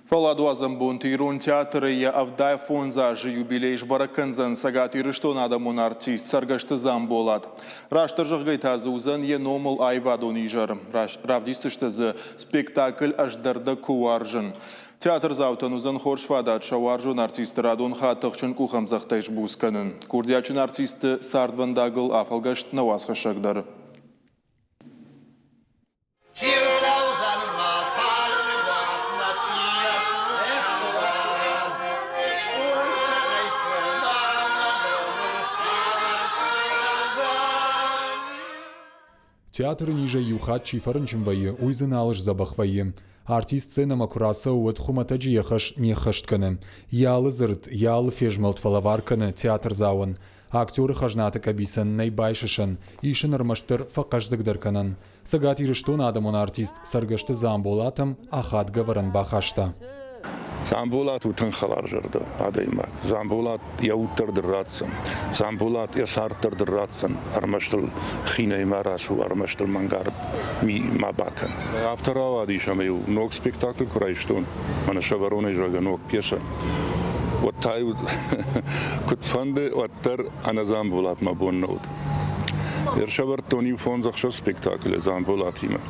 Фаладуазам бунтирун театры я авдай фонза же юбилей жбараканзан сагат ирыштон адамун артист саргашты зам болат. Раштыр жығгай тазы узан е номыл айвадон ижар. Равдистышты зы спектакль аждарды куаржын. Театр заутан узан хоршвадат шаваржун артисты радон хаттықчын кухамзақтайш бусканын. Курдячын артисты сардвандагыл афалгашт навасхашагдар. Театр ниже юхат чифарынчым вайы, уйзын алыш забах вайы. Артист сцена макураса уэт хуматаджи яхаш не хаштканы. Ялы зырт, ялы фежмалт фалаварканы театр зауын. Актеры хажнаты кабисан найбайшышын, ишын армаштыр фақаждыгдарканын. Сагат ирыштон адамон артист саргашты замболатым, ахат гаваран бахашта. Замбулат утын халар жырды адайма. Замбулат яуттырдыр ратсын. Замбулат ясарттырдыр ратсын. Армаштыл хинай марасу, армаштыл мангарб ми мабакан. Аптарава дишамею ног спектакль курайштун. Мана шавароны жага ног пьеса. Вот таю кутфанды оттар ана замбулат мабоннод. Ершавар тони фон захша спектакль замбулатима.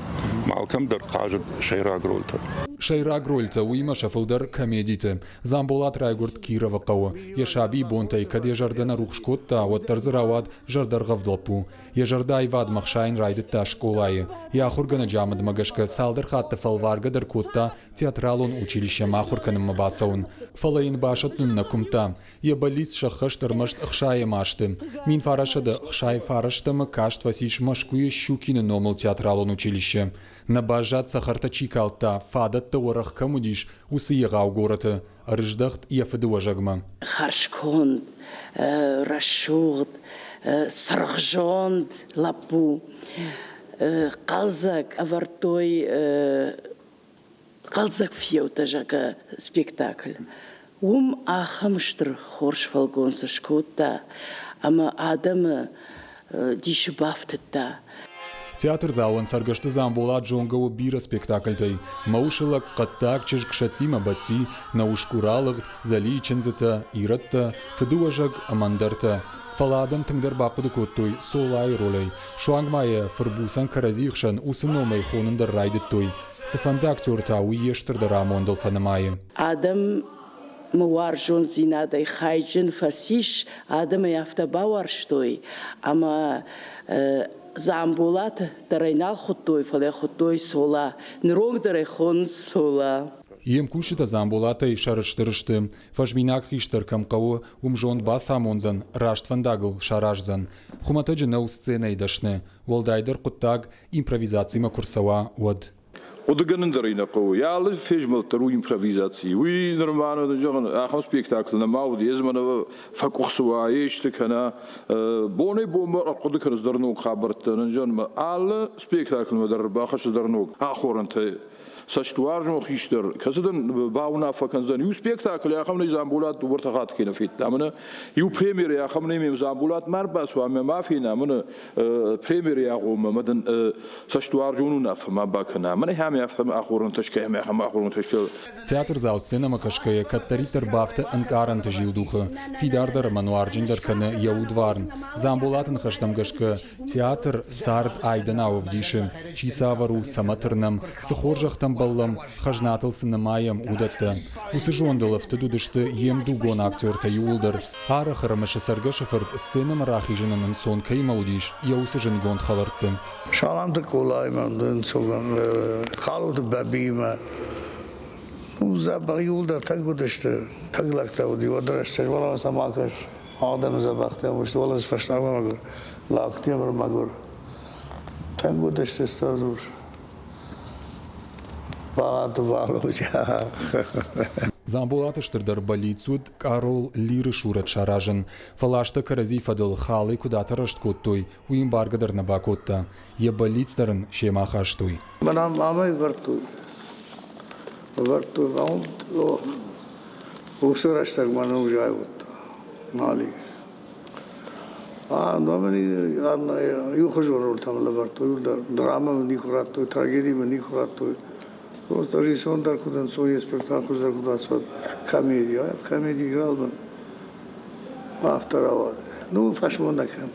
Малкам дар кажд шейра гролта. Шейра грольта уйма шафылдар комедиты. Замболат райгурт Кирова қауы. Ешаби бонтай каде жардана рухшкотта, оттар зыравад жардар гавдалпу. Ежарда айвад махшайн райдытта школайы. Яхургана джамад магашка салдар хатта фалварга дар котта театралон училище махурканым мабасаун. Фалаин башатнын на кумта. Ебалис шахаш тармашт ахшая машты. Мин фарашада ахшай фараштама кашт васиш машкуя щукины номал театралон училище. Набажат сахартачи калта, фадат орах камудиш, усыегау гораты, рыждахт ефыдыва жагма. Харшконд, рашугд, сархжонд лапу, қалзак авартой, қалзак фьеута жага спектакль. Ахамштыр хорш фалгонса шкотта, ама адамы дишибафтыта. Театр зауын саргашты замболат жонгау бира спектакльтай. Маушылак қаттак чыжкшатима бати, наушкуралығ, зали чынзыта, иратта, фыдуажаг амандарта. Фаладам тыңдар бақыды көттой, солай ролай. Шуангмая фырбусан каразихшан усыномай хонындар райдыттой. Сыфанды актер тауы ештірді рамондал фанамайы. Адам муаржон зинадай хайджин фасиш, адам яфтабауарштой. Ама Замбулат дарайнал хуттой, фале хуттой сола, нрог дарайхон сола. Ем кушита замбулата и шарыштырышты. Фажминак хиштар камкау умжон басамонзан, раштвандагл шаражзан. Хуматаджи нау сценой дашны. Волдайдер куттаг импровизацима курсава уад. Одганын дарайна қау. Ялы фежмал тару импровизации. Уи нормально да жаган ахам спектакль на мауд езмана факухсуа ештикана боне бомба арқудыканыз дарнуг хабарттан жан аллы спектакль мадар бахаш дарнуг ахоранта саштуаржон хиштер касдан бауна факанзан ю спектакль ахамны замбулат вортахат кина фит амна ю премьер ахамны мем замбулат марбас ва мафина амна премьер ягом мадан саштуаржон нафма бакна мана хам яфам ахоран ташка хам ахоран ташка Театр зау сцена макашкая каттаритер бафта анкаран тажиудуха фидардар мануарджиндер кана яудварн замбулатын хаштамгашка театр сард айданау вдиши чисавару саматырнам схоржахтам баллам хажнатылсыны маям удатта усыжондалов тудышты ем дугон актер таюлдар арахармаша саргашафарт сцена марахижинанын сон каймаудиш яусыжын гонд халартты Шаламды колайман соган халуды бабима Забагюлда так удашты таглакта уди водрашты вала самакаш адам забахта муш вала фаштава магур лактемр магур так удашты стазур Балатвалуча. Замбулаты штырдар балицуд Карол лиры шурат шаражын. Фалашта карази фадыл халы куда-то рашткоттой, уим баргадар на бакотта. Е балицдарын шема хаштой. Манам мамай вартуй. Вартуй, он усураштак ману ужай вотта. Нали. Номени юхожор там лавартуй, драма никуратуй, трагедия никуратуй. Просто рисунок куда свой спектакль за куда сад комедия. Я в комедии играл бы. Автора. Ну, фашмонакан.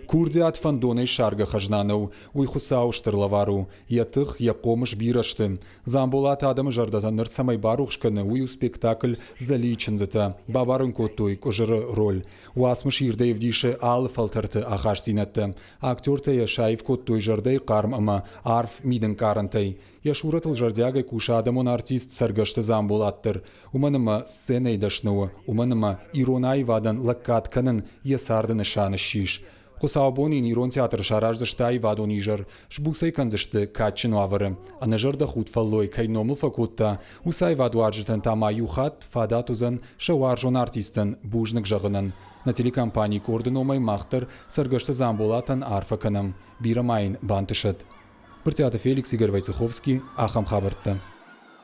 Курдиат фандоны шарга хажнанов, уйхусау штырлавару, ятых якомыш бирашты. Замбулат адам жардатаныр самай барухшканы уй спектакль заличензета, бабарын коттуй кожыры роль. Уасмыш ирдейвдише ал фалтарты ағаш зинетті. Актерты яшаев коттуй жарды қарм ама арф миден карантай. Яшуратыл жардягай куша адамон артист саргашты замбулаттыр. Уманыма сценай дашнуы, уманыма иронай вадан лаккатканын ясарды нышаны шиш. Хусаубонин ирон театр шараждыштай вадонижер, шбусай канзышты качын авыры. Анажырда худфаллой кай номыл факутта, усай вадуаржытын тама юхат фадатузын шауаржон артистын бужнык жағынын. На телекомпании координомай мақтыр саргашты замбулатын арфаканым. Бирамайын бантышыт. Біртеаты Феликс Игорь Войцеховский, Ахам Хабартты.